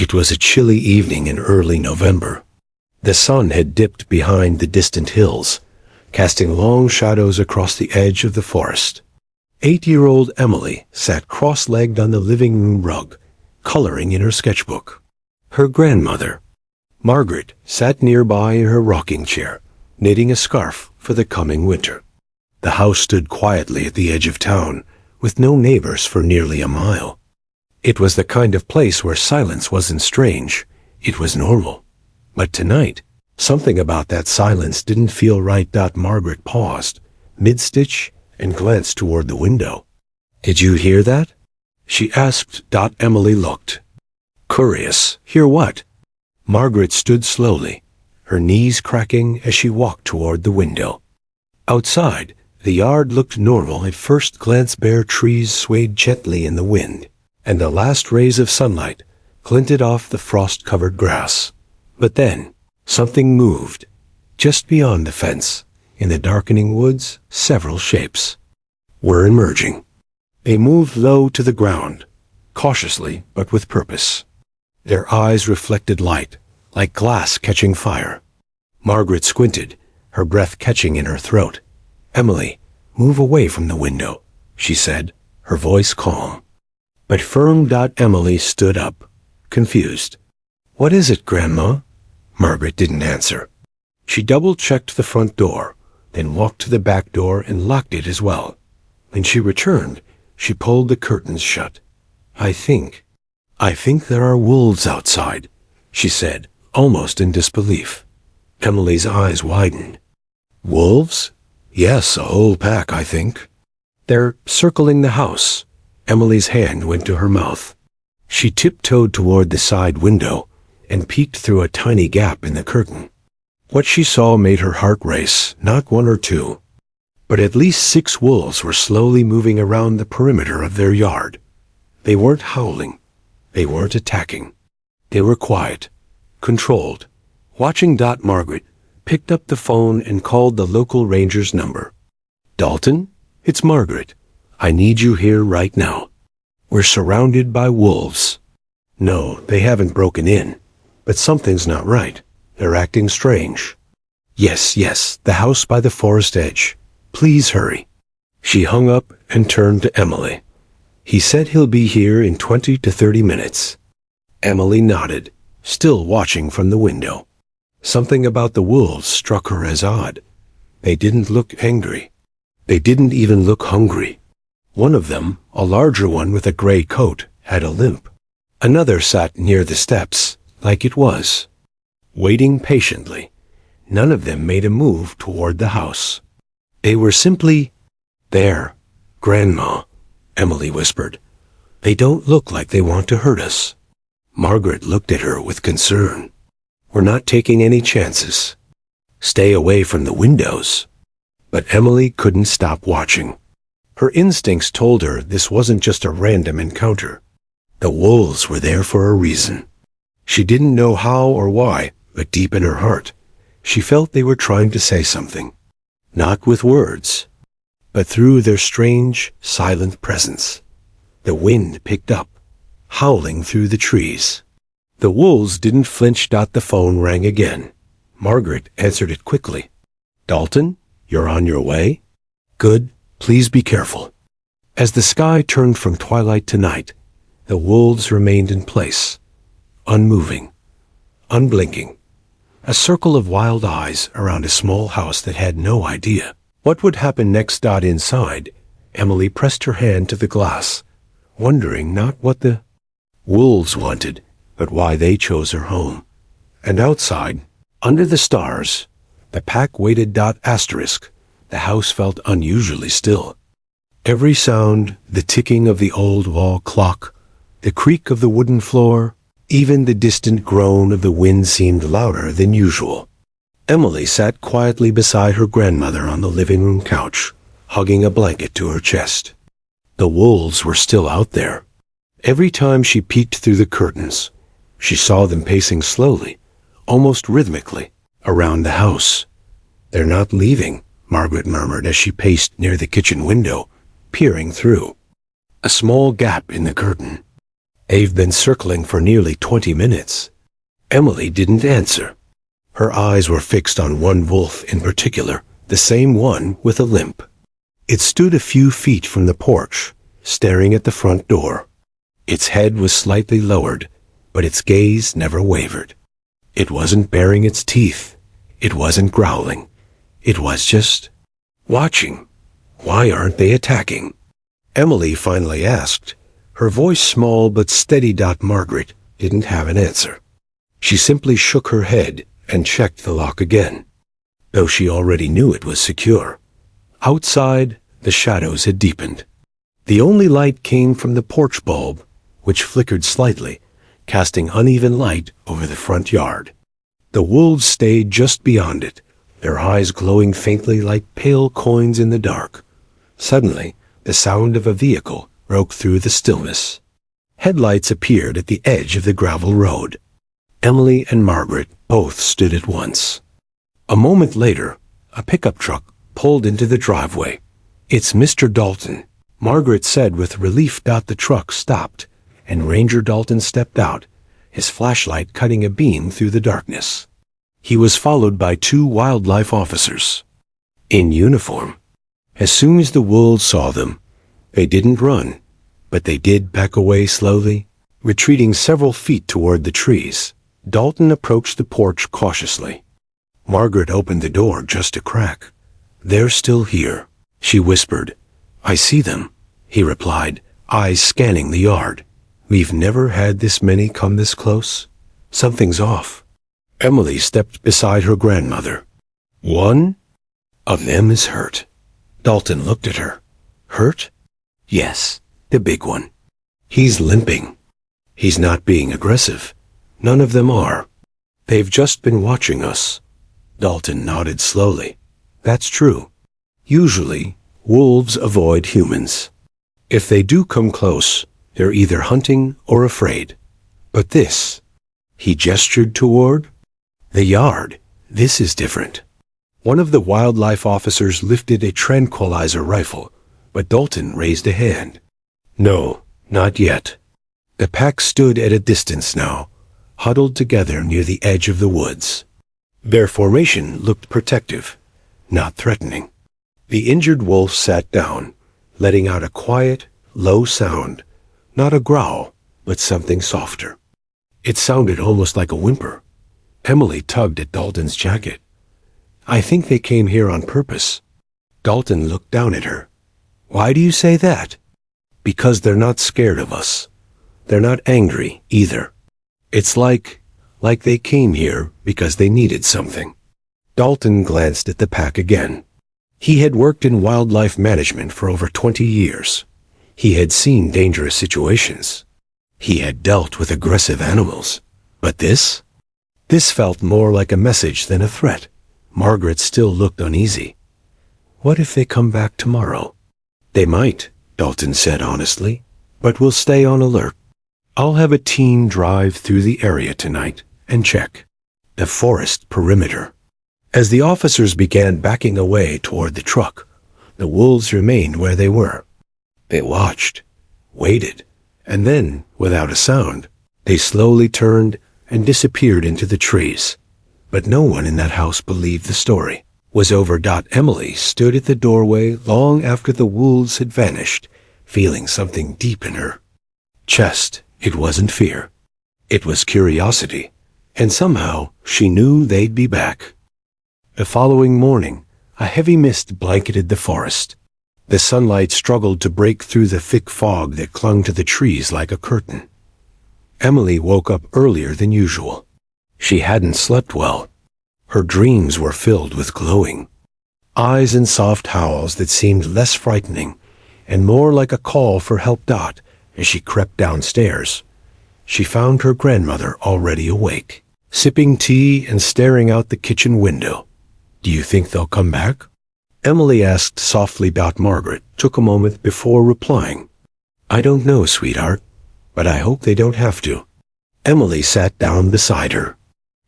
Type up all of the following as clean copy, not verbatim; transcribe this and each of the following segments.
It was a chilly evening in early November. The sun had dipped behind the distant hills, casting long shadows across the edge of the forest. 8-year-old Emily sat cross-legged on the living room rug, coloring in her sketchbook. Her grandmother, Margaret, sat nearby in her rocking chair, knitting a scarf for the coming winter. The house stood quietly at the edge of town, with no neighbors for nearly a mile. It was the kind of place where silence wasn't strange, it was normal. But tonight, something about that silence didn't feel right. Margaret paused, mid-stitch, and glanced toward the window. "Did you hear that?" she asked. Emily looked. "Curious. Hear what?" Margaret stood slowly, her knees cracking as she walked toward the window. Outside, the yard looked normal at first glance. Bare trees swayed gently in the wind, and the last rays of sunlight glinted off the frost-covered grass. But then, something moved. Just beyond the fence, in the darkening woods, several shapes were emerging. They moved low to the ground, cautiously but with purpose. Their eyes reflected light, like glass catching fire. Margaret squinted, her breath catching in her throat. "Emily, move away from the window," she said, her voice calm, but firm. Emily stood up, confused. "What is it, Grandma?" Margaret didn't answer. She double-checked the front door, then walked to the back door and locked it as well. When she returned, she pulled the curtains shut. I think there are wolves outside," she said, almost in disbelief. Emily's eyes widened. "Wolves? Yes, a whole pack, I think. They're circling the house." Emily's hand went to her mouth. She tiptoed toward the side window and peeked through a tiny gap in the curtain. What she saw made her heart race, not one or two, but at least 6 wolves were slowly moving around the perimeter of their yard. They weren't howling. They weren't attacking. They were quiet, controlled. Watching. Margaret picked up the phone and called the local ranger's number. "Dalton, it's Margaret. I need you here right now. We're surrounded by wolves." "No, they haven't broken in, but something's not right. They're acting strange." Yes, the house by the forest edge. Please hurry." She hung up and turned to Emily. "He said he'll be here in 20 to 30 minutes. Emily nodded, still watching from the window. Something about the wolves struck her as odd. They didn't look angry. They didn't even look hungry. One of them, a larger one with a gray coat, had a limp. Another sat near the steps, like it was, waiting patiently. None of them made a move toward the house. They were simply there. "Grandma," Emily whispered. "They don't look like they want to hurt us." Margaret looked at her with concern. "We're not taking any chances. Stay away from the windows." But Emily couldn't stop watching. Her instincts told her this wasn't just a random encounter. The wolves were there for a reason. She didn't know how or why, but deep in her heart, she felt they were trying to say something. Not with words, but through their strange, silent presence. The wind picked up, howling through the trees. The wolves didn't flinch. The phone rang again. Margaret answered it quickly. "Dalton, you're on your way? Good. Please be careful." As the sky turned from twilight to night, the wolves remained in place, unmoving, unblinking. A circle of wild eyes around a small house that had no idea what would happen next. Inside, Emily pressed her hand to the glass, wondering not what the wolves wanted, but why they chose her home. And outside, under the stars, the pack waited. The house felt unusually still. Every sound, the ticking of the old wall clock, the creak of the wooden floor, even the distant groan of the wind seemed louder than usual. Emily sat quietly beside her grandmother on the living room couch, hugging a blanket to her chest. The wolves were still out there. Every time she peeked through the curtains, she saw them pacing slowly, almost rhythmically, around the house. "They're not leaving," Margaret murmured as she paced near the kitchen window, peering through a small gap in the curtain. "They've been circling for nearly 20 minutes. Emily didn't answer. Her eyes were fixed on one wolf in particular, the same one with a limp. It stood a few feet from the porch, staring at the front door. Its head was slightly lowered, but its gaze never wavered. It wasn't baring its teeth. It wasn't growling. It was just watching. Why aren't they attacking? Emily finally asked. Her voice small but steady. Margaret didn't have an answer. She simply shook her head and checked the lock again, though she already knew it was secure. Outside, the shadows had deepened. The only light came from the porch bulb, which flickered slightly, casting uneven light over the front yard. The wolves stayed just beyond it, their eyes glowing faintly like pale coins in the dark. Suddenly, the sound of a vehicle broke through the stillness. Headlights appeared at the edge of the gravel road. Emily and Margaret both stood at once. A moment later, a pickup truck pulled into the driveway. "It's Mr. Dalton," Margaret said with relief. The truck stopped, and Ranger Dalton stepped out, his flashlight cutting a beam through the darkness. He was followed by 2 wildlife officers in uniform. As soon as the wolves saw them, they didn't run, but they did back away slowly, retreating several feet toward the trees. Dalton approached the porch cautiously. Margaret opened the door just a crack. "They're still here," she whispered. "I see them," he replied, eyes scanning the yard. "We've never had this many come this close. Something's off." Emily stepped beside her grandmother. "One of them is hurt." Dalton looked at her. "Hurt?" "Yes, the big one. He's limping. He's not being aggressive. None of them are. They've just been watching us." Dalton nodded slowly. "That's true. Usually, wolves avoid humans. If they do come close, they're either hunting or afraid. But this," he gestured toward the yard. "This is different." One of the wildlife officers lifted a tranquilizer rifle, but Dalton raised a hand. "No, not yet." The pack stood at a distance now, huddled together near the edge of the woods. Their formation looked protective, not threatening. The injured wolf sat down, letting out a quiet, low sound, not a growl, but something softer. It sounded almost like a whimper. Emily tugged at Dalton's jacket. "I think they came here on purpose." Dalton looked down at her. "Why do you say that?" "Because they're not scared of us. They're not angry, either. It's like they came here because they needed something." Dalton glanced at the pack again. He had worked in wildlife management for over 20 years. He had seen dangerous situations. He had dealt with aggressive animals. But this felt more like a message than a threat. Margaret still looked uneasy. "What if they come back tomorrow?" "They might," Dalton said honestly, "but we'll stay on alert. I'll have a team drive through the area tonight and check the forest perimeter." As the officers began backing away toward the truck, the wolves remained where they were. They watched, waited, and then, without a sound, they slowly turned and disappeared into the trees. But no one in that house believed the story was over. Emily stood at the doorway long after the wolves had vanished, feeling something deep in her chest. It wasn't fear. It was curiosity, and somehow she knew they'd be back. The following morning, a heavy mist blanketed the forest. The sunlight struggled to break through the thick fog that clung to the trees like a curtain. Emily woke up earlier than usual. She hadn't slept well. Her dreams were filled with glowing eyes and soft howls that seemed less frightening and more like a call for help. As she crept downstairs, she found her grandmother already awake, sipping tea and staring out the kitchen window. "Do you think they'll come back?" Emily asked softly. Margaret took a moment before replying. "I don't know, sweetheart, but I hope they don't have to." Emily sat down beside her.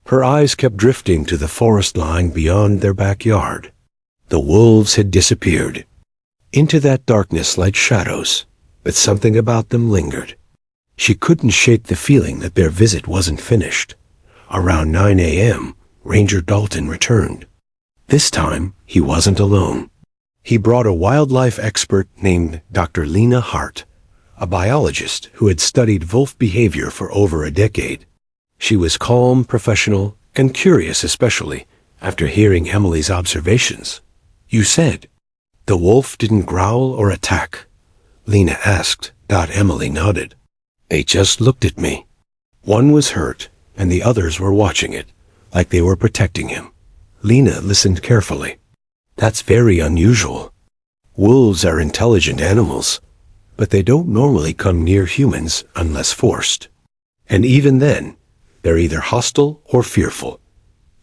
Her eyes kept drifting to the forest lying beyond their backyard. The wolves had disappeared into that darkness like shadows, but something about them lingered. She couldn't shake the feeling that their visit wasn't finished. Around 9 a.m., Ranger Dalton returned. This time, he wasn't alone. He brought a wildlife expert named Dr. Lena Hart, a biologist who had studied wolf behavior for over a decade. She was calm, professional, and curious especially after hearing Emily's observations. "You said the wolf didn't growl or attack?" Lena asked. Emily nodded. "They just looked at me. One was hurt, and the others were watching it, like they were protecting him." Lena listened carefully. "That's very unusual. Wolves are intelligent animals, but they don't normally come near humans unless forced. And even then, they're either hostile or fearful."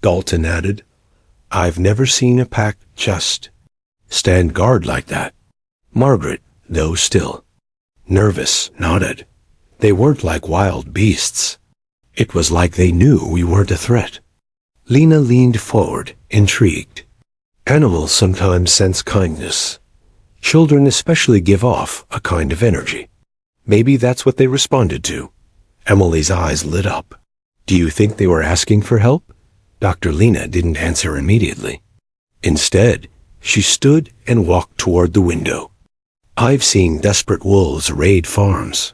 Dalton added, "I've never seen a pack just stand guard like that." Margaret, though still nervous, nodded. They weren't like wild beasts. It was like they knew we weren't a threat. Lena leaned forward, intrigued. "Animals sometimes sense kindness. Children especially give off a kind of energy. Maybe that's what they responded to." Emily's eyes lit up. "Do you think they were asking for help?" Dr. Lena didn't answer immediately. Instead, she stood and walked toward the window. "I've seen desperate wolves raid farms.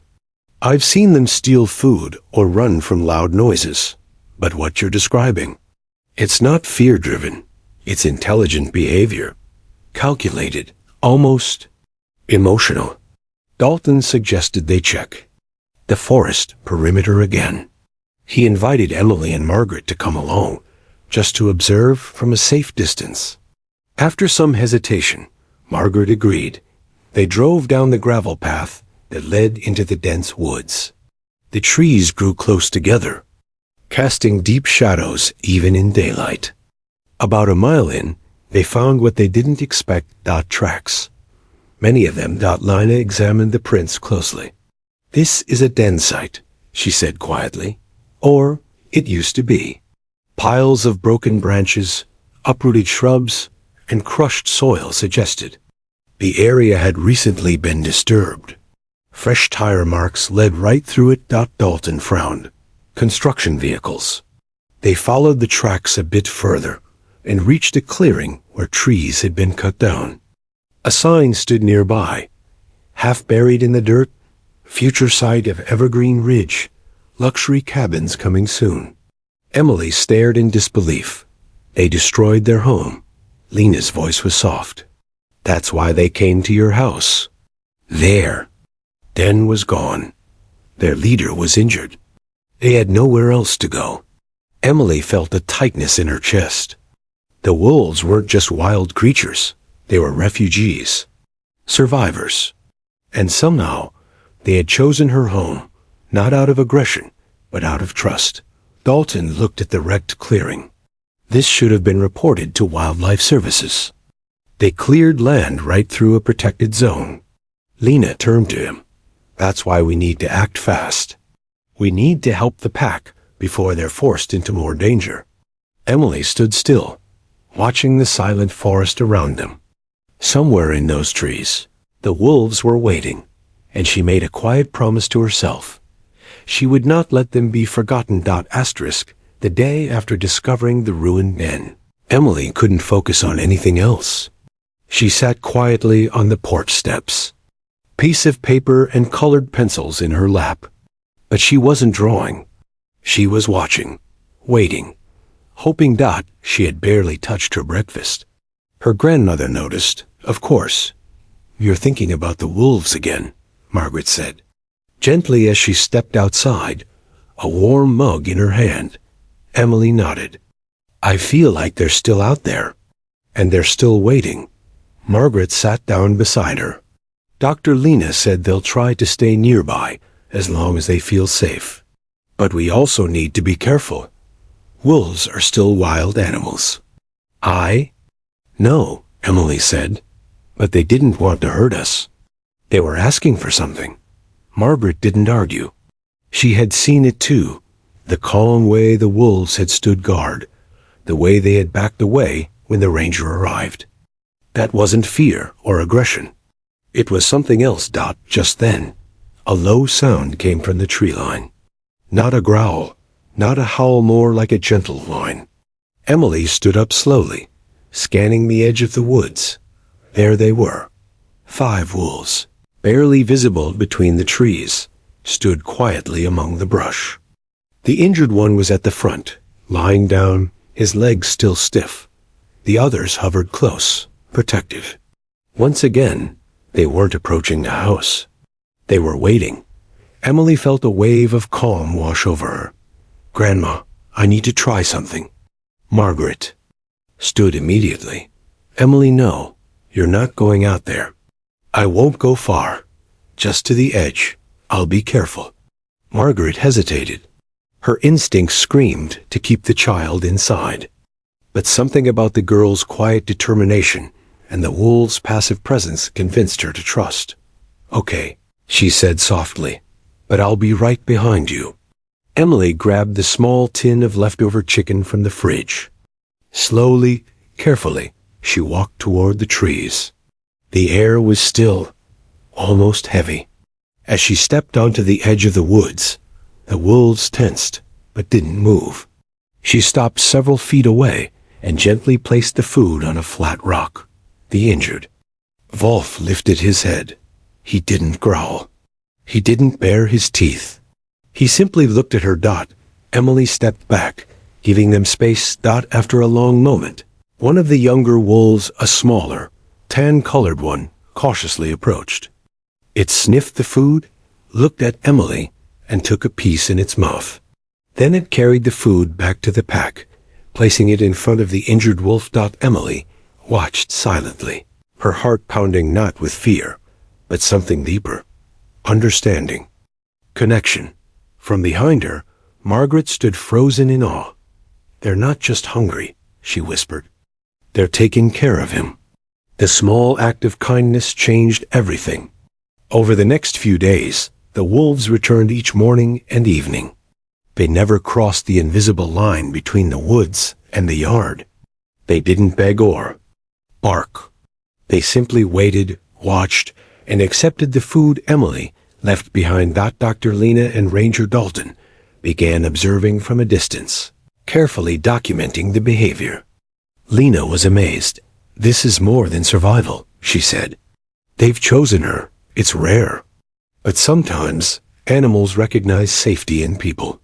I've seen them steal food or run from loud noises. But what you're describing, it's not fear-driven. It's intelligent behavior. Calculated, almost emotional." Dalton suggested they check the forest perimeter again. He invited Emily and Margaret to come along, just to observe from a safe distance. After some hesitation, Margaret agreed. They drove down the gravel path that led into the dense woods. The trees grew close together, casting deep shadows even in daylight. About a mile in, they found what they didn't expect: tracks. Many of them. Lena examined the prints closely. "This is a den site," she said quietly. "Or it used to be." Piles of broken branches, uprooted shrubs, and crushed soil suggested the area had recently been disturbed. Fresh tire marks led right through it. Dalton frowned. Construction vehicles. They followed the tracks a bit further and reached a clearing where trees had been cut down. A sign stood nearby, half buried in the dirt: "Future site of Evergreen Ridge. Luxury cabins coming soon." Emily stared in disbelief. "They destroyed their home." Lena's voice was soft. "That's why they came to your house." Their den was gone. Their leader was injured. They had nowhere else to go. Emily felt a tightness in her chest. The wolves weren't just wild creatures. They were refugees, survivors. And somehow, they had chosen her home, not out of aggression, but out of trust. Dalton looked at the wrecked clearing. This should have been reported to Wildlife Services. They cleared land right through a protected zone. Lena turned to him. "That's why we need to act fast. We need to help the pack before they're forced into more danger." Emily stood still, watching the silent forest around them. Somewhere in those trees, the wolves were waiting, and she made a quiet promise to herself. She would not let them be forgotten. The day after discovering the ruined den, Emily couldn't focus on anything else. She sat quietly on the porch steps, piece of paper and colored pencils in her lap. But she wasn't drawing. She was watching, waiting, hoping. She had barely touched her breakfast. Her grandmother noticed. "Of course, you're thinking about the wolves again," Margaret said, gently as she stepped outside, a warm mug in her hand. Emily nodded. "I feel like they're still out there, and they're still waiting." Margaret sat down beside her. "Dr. Lena said they'll try to stay nearby as long as they feel safe. But we also need to be careful. Wolves are still wild animals." "I know," Emily said, "but they didn't want to hurt us. They were asking for something." Margaret didn't argue. She had seen it too, the calm way the wolves had stood guard, the way they had backed away when the ranger arrived. That wasn't fear or aggression. It was something else. Just then, A low sound came from the tree line. Not a growl, not a howl, more like a gentle whine. Emily stood up slowly, scanning the edge of the woods. There they were. 5 wolves, barely visible between the trees, stood quietly among the brush. The injured one was at the front, lying down, his legs still stiff. The others hovered close, protective. Once again, they weren't approaching the house. They were waiting. Emily felt a wave of calm wash over her. "Grandma, I need to try something." Margaret stood immediately. "Emily, no, you're not going out there." "I won't go far. Just to the edge. I'll be careful." Margaret hesitated. Her instincts screamed to keep the child inside. But something about the girl's quiet determination and the wolves' passive presence convinced her to trust. "Okay," she said softly, "but I'll be right behind you." Emily grabbed the small tin of leftover chicken from the fridge. Slowly, carefully, she walked toward the trees. The air was still, almost heavy. As she stepped onto the edge of the woods, the wolves tensed, but didn't move. She stopped several feet away and gently placed the food on a flat rock. The injured Wolf lifted his head. He didn't growl. He didn't bare his teeth. He simply looked at her. Emily stepped back, giving them space. After a long moment, one of the younger wolves, a smaller, tan-colored one, cautiously approached. It sniffed the food, looked at Emily, and took a piece in its mouth. Then it carried the food back to the pack, placing it in front of the injured wolf. Emily watched silently, her heart pounding not with fear, but something deeper. Understanding. Connection. From behind her, Margaret stood frozen in awe. "They're not just hungry," she whispered. "They're taking care of him." The small act of kindness changed everything. Over the next few days, the wolves returned each morning and evening. They never crossed the invisible line between the woods and the yard. They didn't beg or bark. They simply waited, watched, and accepted the food Emily left behind. Dr. Lena and Ranger Dalton began observing from a distance, carefully documenting the behavior. Lena was amazed. "This is more than survival," she said. "They've chosen her. It's rare. But sometimes animals recognize safety in people.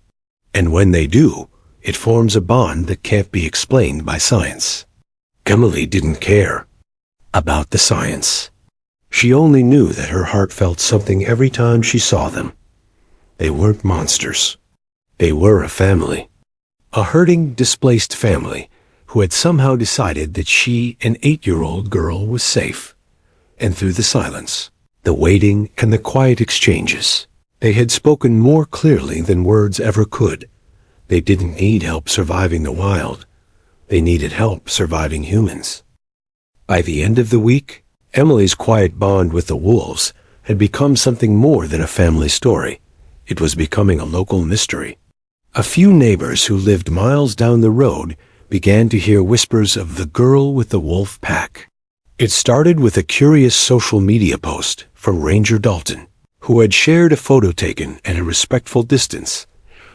And when they do, it forms a bond that can't be explained by science." Emily didn't care about the science. She only knew that her heart felt something every time she saw them. They weren't monsters. They were a family. A hurting, displaced family who had somehow decided that she, an 8-year-old girl, was safe. And through the silence, the waiting, and the quiet exchanges, they had spoken more clearly than words ever could. They didn't need help surviving the wild. They needed help surviving humans. By the end of the week, Emily's quiet bond with the wolves had become something more than a family story. It was becoming a local mystery. A few neighbors who lived miles down the road began to hear whispers of the girl with the wolf pack. It started with a curious social media post from Ranger Dalton, who had shared a photo taken at a respectful distance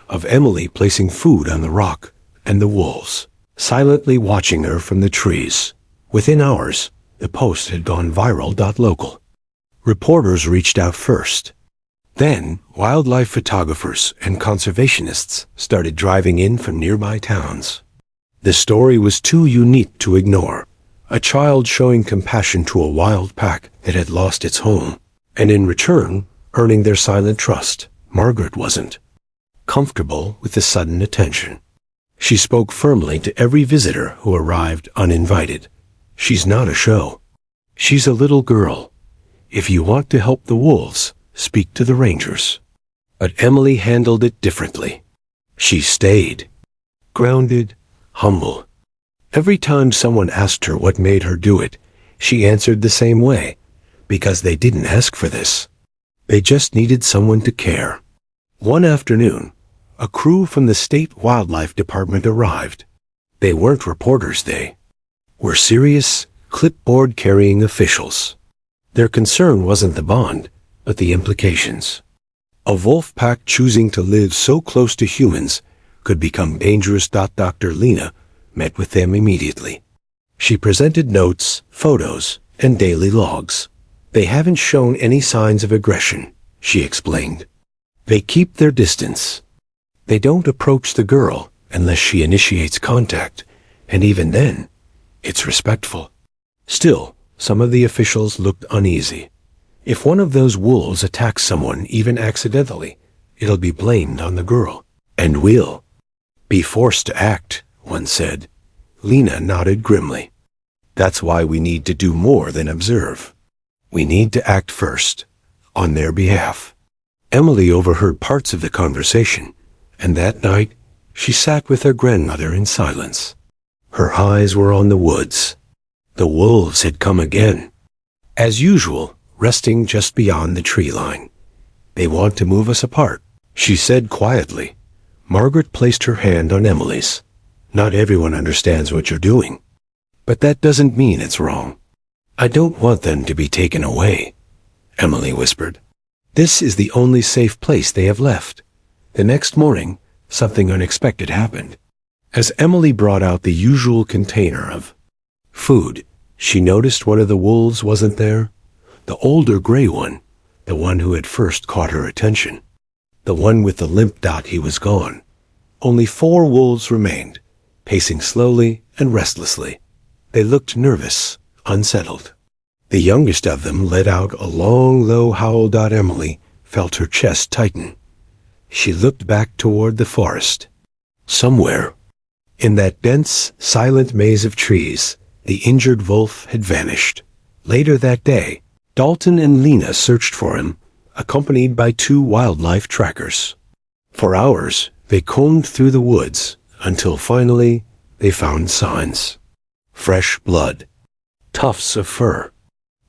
of Emily placing food on the rock and the wolves silently watching her from the trees. Within hours, the post had gone viral. Local reporters reached out first. Then, wildlife photographers and conservationists started driving in from nearby towns. The story was too unique to ignore. A child showing compassion to a wild pack that had lost its home, and in return, earning their silent trust. Margaret wasn't comfortable with the sudden attention. She spoke firmly to every visitor who arrived uninvited. "She's not a show. She's a little girl. If you want to help the wolves, speak to the rangers." But Emily handled it differently. She stayed grounded, humble. Every time someone asked her what made her do it, she answered the same way, because they didn't ask for this. They just needed someone to care. One afternoon, a crew from the State Wildlife Department arrived. They weren't reporters, they were serious, clipboard-carrying officials. Their concern wasn't the bond, but the implications. A wolf pack choosing to live so close to humans could become dangerous. Dr. Lena met with them immediately. She presented notes, photos, and daily logs. They haven't shown any signs of aggression, she explained. They keep their distance. They don't approach the girl unless she initiates contact, and even then, it's respectful. Still, some of the officials looked uneasy. If one of those wolves attacks someone, even accidentally, it'll be blamed on the girl, and we'll be forced to act, one said. Lena nodded grimly. That's why we need to do more than observe. We need to act first, on their behalf. Emily overheard parts of the conversation, and that night, she sat with her grandmother in silence. Her eyes were on the woods. The wolves had come again. As usual, resting just beyond the tree line. They want to move us apart, she said quietly. Margaret placed her hand on Emily's. Not everyone understands what you're doing. But that doesn't mean it's wrong. I don't want them to be taken away, Emily whispered. This is the only safe place they have left. The next morning, something unexpected happened. As Emily brought out the usual container of food, she noticed one of the wolves wasn't there. The older gray one, the one who had first caught her attention. The one with the limp. He was gone. Only 4 wolves remained, pacing slowly and restlessly. They looked nervous, unsettled. The youngest of them let out a long, low howl. Emily felt her chest tighten. She looked back toward the forest. Somewhere, in that dense, silent maze of trees, the injured wolf had vanished. Later that day, Dalton and Lena searched for him, accompanied by 2 wildlife trackers. For hours, they combed through the woods until finally they found signs. Fresh blood, tufts of fur,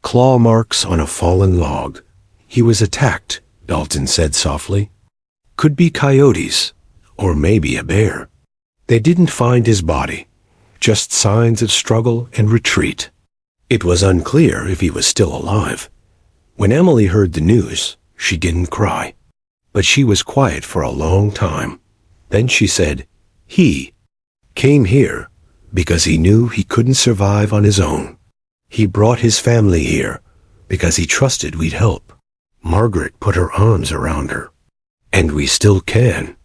claw marks on a fallen log. He was attacked, Dalton said softly. Could be coyotes, or maybe a bear. They didn't find his body, just signs of struggle and retreat. It was unclear if he was still alive. When Emily heard the news, she didn't cry. But she was quiet for a long time. Then she said, he came here because he knew he couldn't survive on his own. He brought his family here because he trusted we'd help. Margaret put her arms around her. And we still can.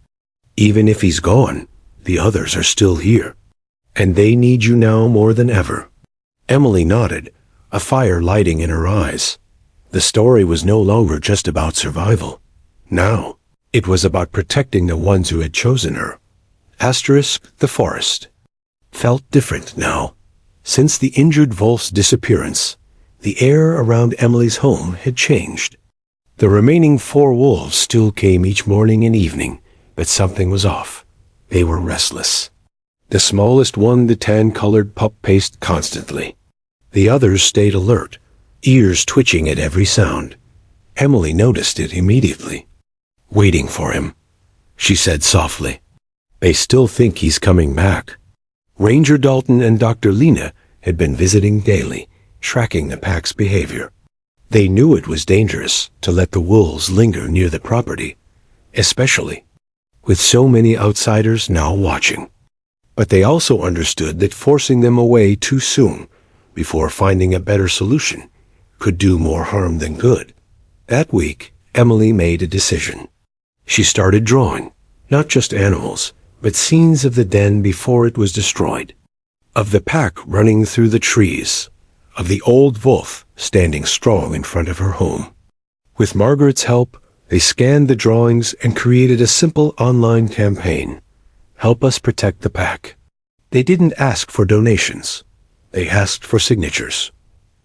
Even if he's gone, the others are still here. And they need you now more than ever. Emily nodded, a fire lighting in her eyes. The story was no longer just about survival. Now, it was about protecting the ones who had chosen her. The forest felt different now. Since the injured wolf's disappearance, the air around Emily's home had changed. The remaining 4 wolves still came each morning and evening, but something was off. They were restless. The smallest one, the tan-colored pup, paced constantly. The others stayed alert, ears twitching at every sound. Emily noticed it immediately. Waiting for him, she said softly. They still think he's coming back. Ranger Dalton and Dr. Lena had been visiting daily, tracking the pack's behavior. They knew it was dangerous to let the wolves linger near the property, especially with so many outsiders now watching. But they also understood that forcing them away too soon, before finding a better solution, could do more harm than good. That week, Emily made a decision. She started drawing, not just animals, but scenes of the den before it was destroyed. Of the pack running through the trees, of the old wolf standing strong in front of her home. With Margaret's help, they scanned the drawings and created a simple online campaign. Help us protect the pack. They didn't ask for donations. They asked for signatures.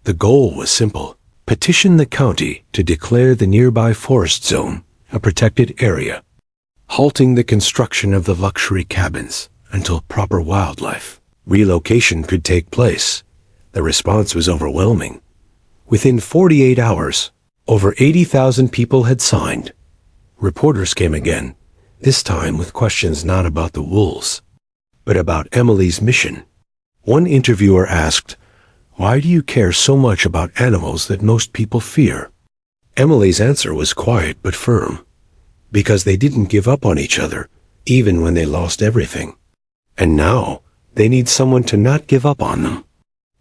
The goal was simple. Petition the county to declare the nearby forest zone a protected area, halting the construction of the luxury cabins until proper wildlife relocation could take place. The response was overwhelming. Within 48 hours, over 80,000 people had signed. Reporters came again, this time with questions not about the wolves, but about Emily's mission. One interviewer asked, "Why do you care so much about animals that most people fear?" Emily's answer was quiet but firm. because they didn't give up on each other, even when they lost everything. And now, they need someone to not give up on them.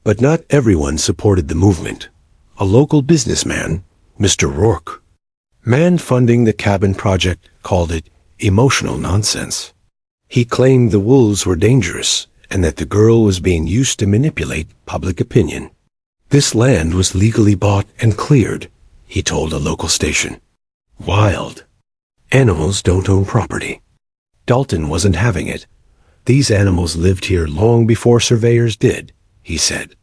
But not everyone supported the movement. A local businessman, Mr. Rourke, man funding the cabin project, called it emotional nonsense. He claimed the wolves were dangerous and that the girl was being used to manipulate public opinion. This land was legally bought and cleared, he told a local station. Wild. Animals don't own property. Dalton wasn't having it. These animals lived here long before surveyors did, he said.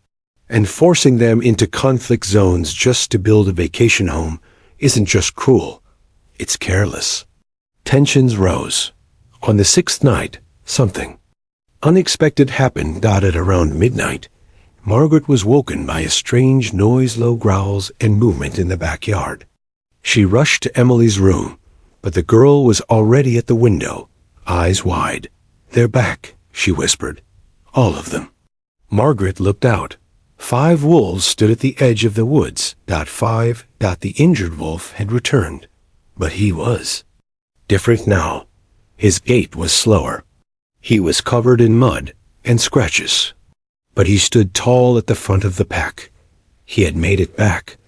And forcing them into conflict zones just to build a vacation home isn't just cruel, it's careless. Tensions rose. On the sixth night, something unexpected happened. At around midnight, Margaret was woken by a strange noise, low growls, and movement in the backyard. She rushed to Emily's room, but the girl was already at the window, eyes wide. "They're back," she whispered. "All of them." Margaret looked out. 5 wolves stood at the edge of the woods. 5. The injured wolf had returned, but he was different now. His gait was slower. He was covered in mud and scratches, but he stood tall at the front of the pack. He had made it back.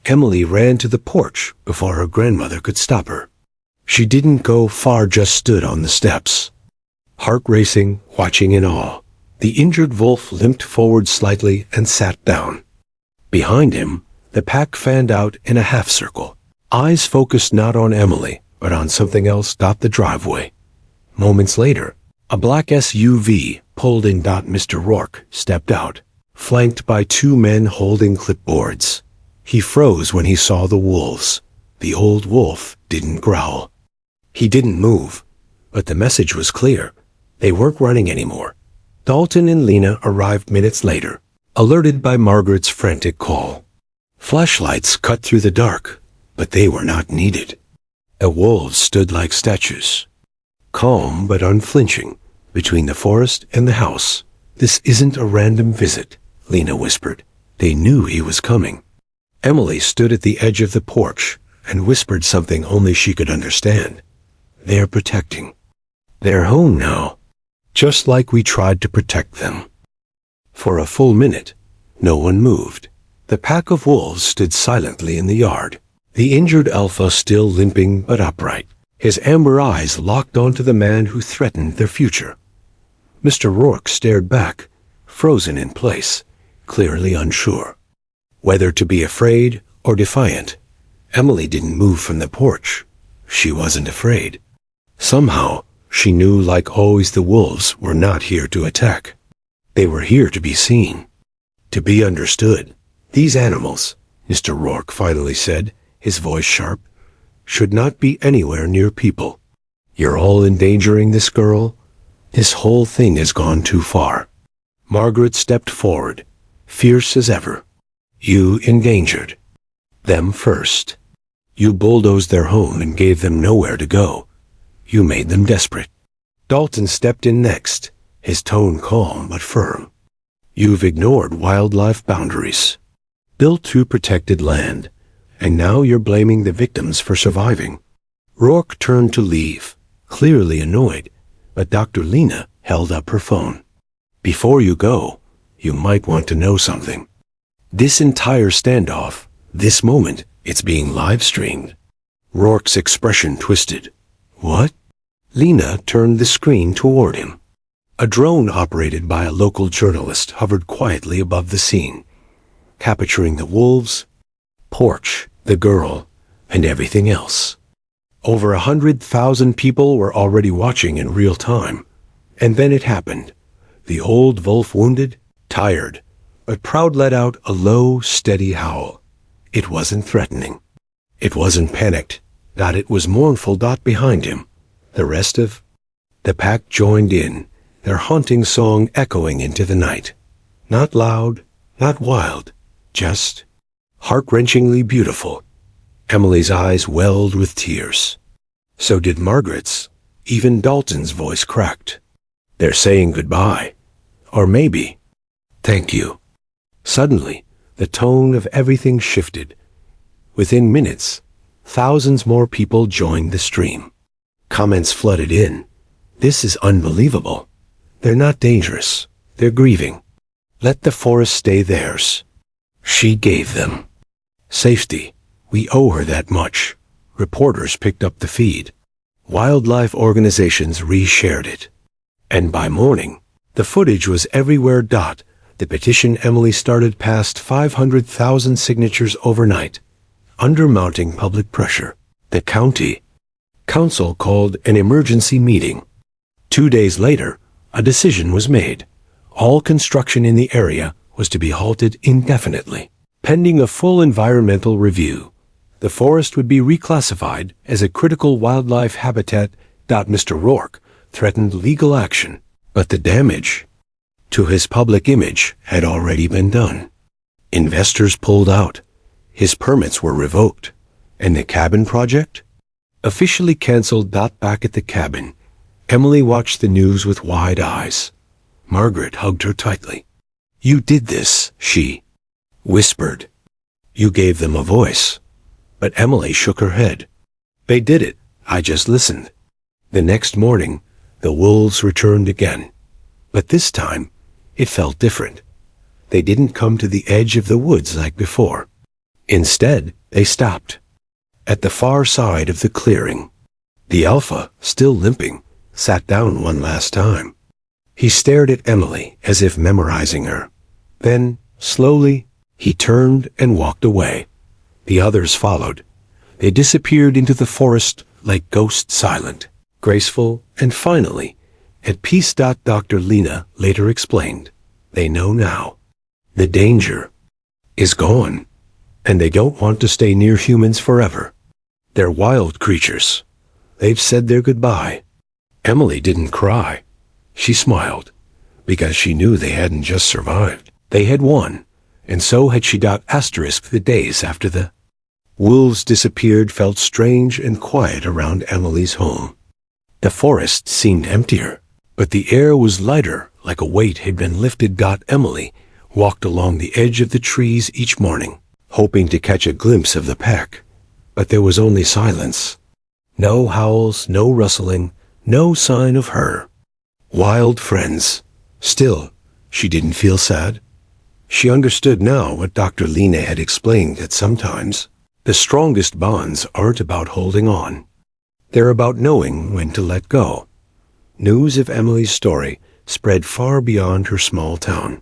Emily ran to the porch before her grandmother could stop her. She didn't go far, just stood on the steps, heart racing, watching in awe. The injured wolf limped forward slightly and sat down. Behind him, the pack fanned out in a half circle, eyes focused not on Emily, but on something else. The driveway. Moments later, a black SUV pulled in. Mr. Rourke stepped out, flanked by 2 men holding clipboards. He froze when he saw the wolves. The old wolf didn't growl. He didn't move, but the message was clear. They weren't running anymore. Dalton and Lena arrived minutes later, alerted by Margaret's frantic call. Flashlights cut through the dark, but they were not needed. The wolves stood like statues, calm but unflinching, between the forest and the house. "This isn't a random visit," Lena whispered. They knew he was coming. Emily stood at the edge of the porch and whispered something only she could understand. "They're protecting. They're home now, just like we tried to protect them." For a full minute, no one moved. The pack of wolves stood silently in the yard, the injured alpha still limping but upright, his amber eyes locked onto the man who threatened their future. Mr. Rourke stared back, frozen in place, clearly unsure whether to be afraid or defiant. Emily didn't move from the porch. She wasn't afraid. Somehow, she knew, like always, the wolves were not here to attack. They were here to be seen, to be understood. "These animals," Mr. Rourke finally said, his voice sharp, "should not be anywhere near people. You're all endangering this girl. This whole thing has gone too far." Margaret stepped forward, fierce as ever. "You endangered them first. You bulldozed their home and gave them nowhere to go. You made them desperate." Dalton stepped in next, his tone calm but firm. "You've ignored wildlife boundaries, built to protected land, and now you're blaming the victims for surviving." Rourke turned to leave, clearly annoyed, but Dr. Lena held up her phone. "Before you go, you might want to know something. This entire standoff, this moment, it's being live-streamed." Rourke's expression twisted. "What?" Lena turned the screen toward him. A drone operated by a local journalist hovered quietly above the scene, capturing the wolves, porch, the girl, and everything else. Over 100,000 people were already watching in real time. And then it happened. The old wolf, wounded, tired, but proud, let out a low, steady howl. It wasn't threatening. It wasn't panicked. It was mournful. Behind him, the rest of the pack joined in, their haunting song echoing into the night. Not loud, not wild, just heart-wrenchingly beautiful. Emily's eyes welled with tears. So did Margaret's. Even Dalton's voice cracked. "They're saying goodbye. Or maybe, thank you." Suddenly, the tone of everything shifted. Within minutes, thousands more people joined the stream. Comments flooded in. "This is unbelievable. They're not dangerous. They're grieving. Let the forest stay theirs. She gave them safety. We owe her that much." Reporters picked up the feed. Wildlife organizations reshared it. And by morning, the footage was everywhere. The petition Emily started passed 500,000 signatures overnight. Under mounting public pressure, the county council called an emergency meeting. 2 days later, a decision was made. All construction in the area was to be halted indefinitely. Pending a full environmental review, the forest would be reclassified as a critical wildlife habitat. Mr. Rourke threatened legal action, but the damage to his public image had already been done. Investors pulled out, his permits were revoked, and the cabin project officially canceled. Back at the cabin, Emily watched the news with wide eyes. Margaret hugged her tightly. "You did this," she whispered. "You gave them a voice." But Emily shook her head. "They did it. I just listened." The next morning, the wolves returned again. But this time, it felt different. They didn't come to the edge of the woods like before. Instead, they stopped at the far side of the clearing. The alpha, still limping, sat down one last time. He stared at Emily as if memorizing her. Then, slowly, he turned and walked away. The others followed. They disappeared into the forest like ghosts, silent, graceful, and finally, at peace. Dr. Lena later explained, "They know now. The danger is gone, and they don't want to stay near humans forever. They're wild creatures. They've said their goodbye." Emily didn't cry. She smiled, because she knew they hadn't just survived. They had won, and so had she. The days after the wolves disappeared felt strange and quiet around Emily's home. The forest seemed emptier, but the air was lighter, like a weight had been lifted. Emily walked along the edge of the trees each morning, hoping to catch a glimpse of the pack. But there was only silence. No howls, no rustling, no sign of her wild friends. Still, she didn't feel sad. She understood now what Dr. Lena had explained, that sometimes the strongest bonds aren't about holding on. They're about knowing when to let go. News of Emily's story spread far beyond her small town.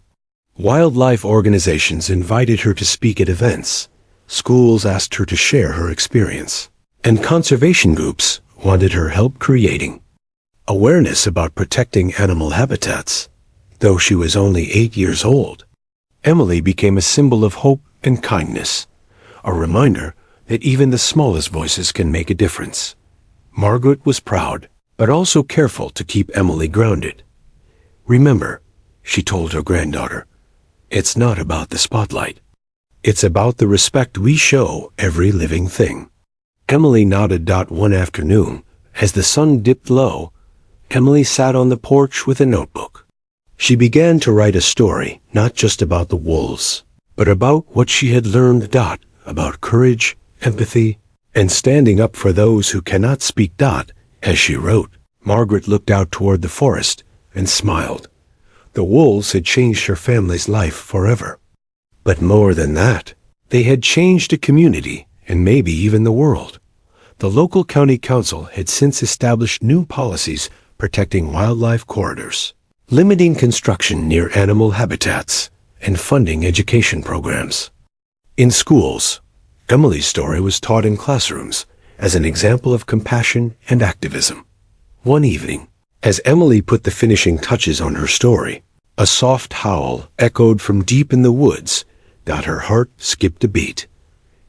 Wildlife organizations invited her to speak at events. Schools asked her to share her experience. And conservation groups wanted her help creating awareness about protecting animal habitats. Though she was only 8 years old, Emily became a symbol of hope and kindness, a reminder that even the smallest voices can make a difference. Margaret was proud, but also careful to keep Emily grounded. "Remember," she told her granddaughter, "it's not about the spotlight. It's about the respect we show every living thing." Emily nodded. One afternoon, as the sun dipped low, Emily sat on the porch with a notebook. She began to write a story, not just about the wolves, but about what she had learned. About courage, empathy, and standing up for those who cannot speak. As she wrote, Margaret looked out toward the forest and smiled. The wolves had changed her family's life forever. But more than that, they had changed a community and maybe even the world. The local county council had since established new policies protecting wildlife corridors, limiting construction near animal habitats, and funding education programs. In schools, Emily's story was taught in classrooms as an example of compassion and activism. One evening, as Emily put the finishing touches on her story, a soft howl echoed from deep in the woods. Her heart skipped a beat.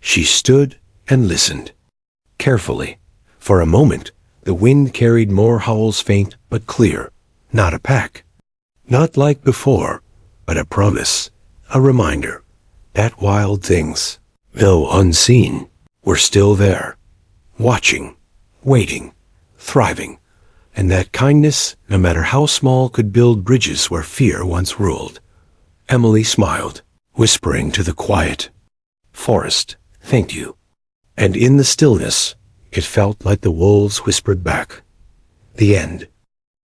She stood and listened. Carefully, for a moment, the wind carried more howls, faint but clear. Not a pack. Not like before, but a promise, a reminder that wild things, though unseen, were still there, watching, waiting, thriving, and that kindness, no matter how small, could build bridges where fear once ruled. Emily smiled, whispering to the quiet forest, "Thank you." And in the stillness, it felt like the wolves whispered back, "The end."